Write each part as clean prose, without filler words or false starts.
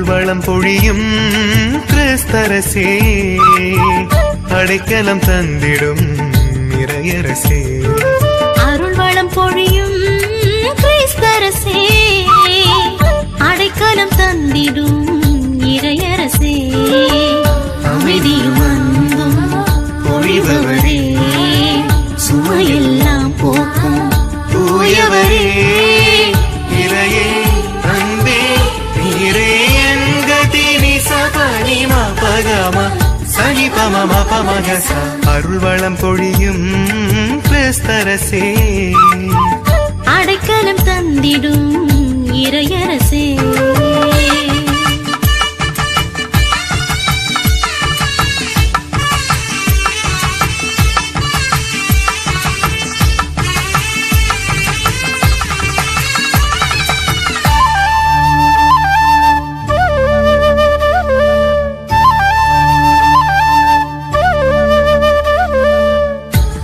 அருள் வளம் பொழியும் கிறிஸ்தரசே, அடைக்கலம் தந்திடும் இறையரசே. அருள் வளம் பொழியும் கிறிஸ்தரசே, அடைக்கலம் தந்திடும் இறையரசே. அமைதியும் அன்பும் பொழிபவரே, சுமையெல்லாம் போக்கும் தூயவரே. இறையே அன்பே நீரே என்கதி நிசபனி மபகம சனி பம மபமகச. அருள் வளம் பொழியும் கிறிஸ்தரசே, அடைக்கலம் தந்திடும் இறையரசே.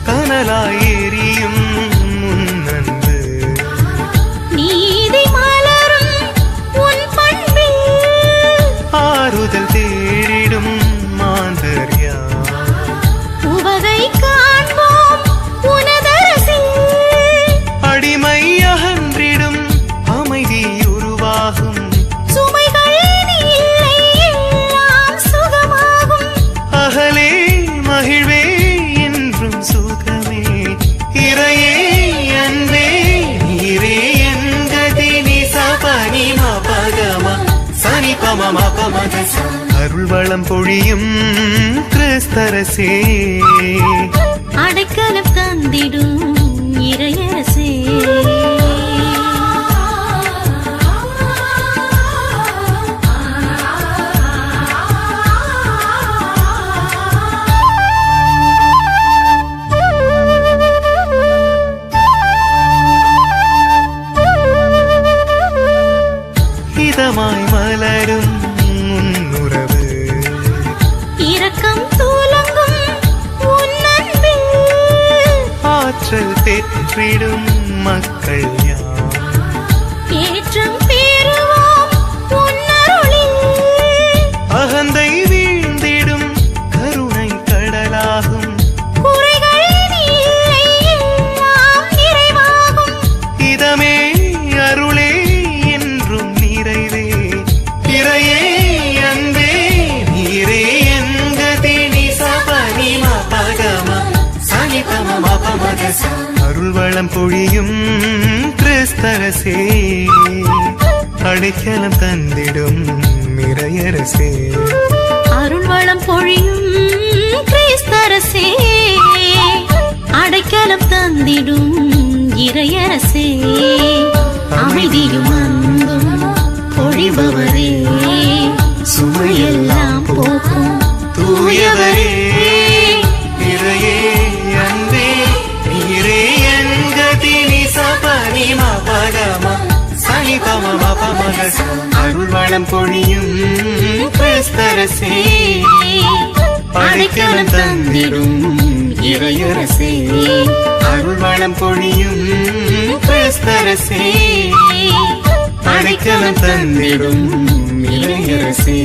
கனலாயேறியும் முன்னன்பு, நீதி மலரும் உன் பண்பில், ஆறுதல் தேடிடும் மாந்தர்யா. உவகை காண்போம் உனதரசில், அடிமை அகன்றிடும் அமைதி உருவாகும். சுமைகள் இல்லை எல்லாம் சுகமாகும். அகலே மகிழ்வே என்றும் சுகமே. இறையே அன்பே நீரே என்கதி நிசபனி மபகம சனி பம மபமகச. அருள் வளம் பொழியும் கிறிஸ்தரசே, அடைக்கலம் தந்திடும் இறையரசே. இதமாய் மலரும் உன்னுறவு, இரக்கம் தூலங்கும் உன் அன்பில், ஆற்றல் பெற்றிடும் மக்கள் யார். ஏற்றம் பெறுவோம் உன் அருளில், அகந்தை வீழ்ந்திடும் கருணை கடலாகும். குறைகள் இல்லை எல்லாம் நிறைவாகும். இதமே அருளே என்றும் நிறைவே. இறையே அன்பே நீரே என்கதி நிசபனி மபகம சனி பம மபமகச. அருள் வளம் பொழியும் கிறிஸ்தரசே, அடைக்கலம் தந்திடும் இறையரசே. அருள் வளம் பொழியும் கிறிஸ்தரசே, அடைக்கலம் தந்திடும் இறையரசே. அமைதியும் அன்பும் பொழிபவரே, சுமையெல்லாம் போக்கும் தூயவரே. இறையே அன்பே நீரே என்கதி நிசபனி மபகம சனி பம மபமகச. அருள் வளம் பொழியும் கிறிஸ்தரசே, அடைக்கலம் தந்திடும் இறையரசே. அருள் வளம் பொழியும் கிறிஸ்தரசே, அடைக்கலம் தந்திடும் இறையரசே.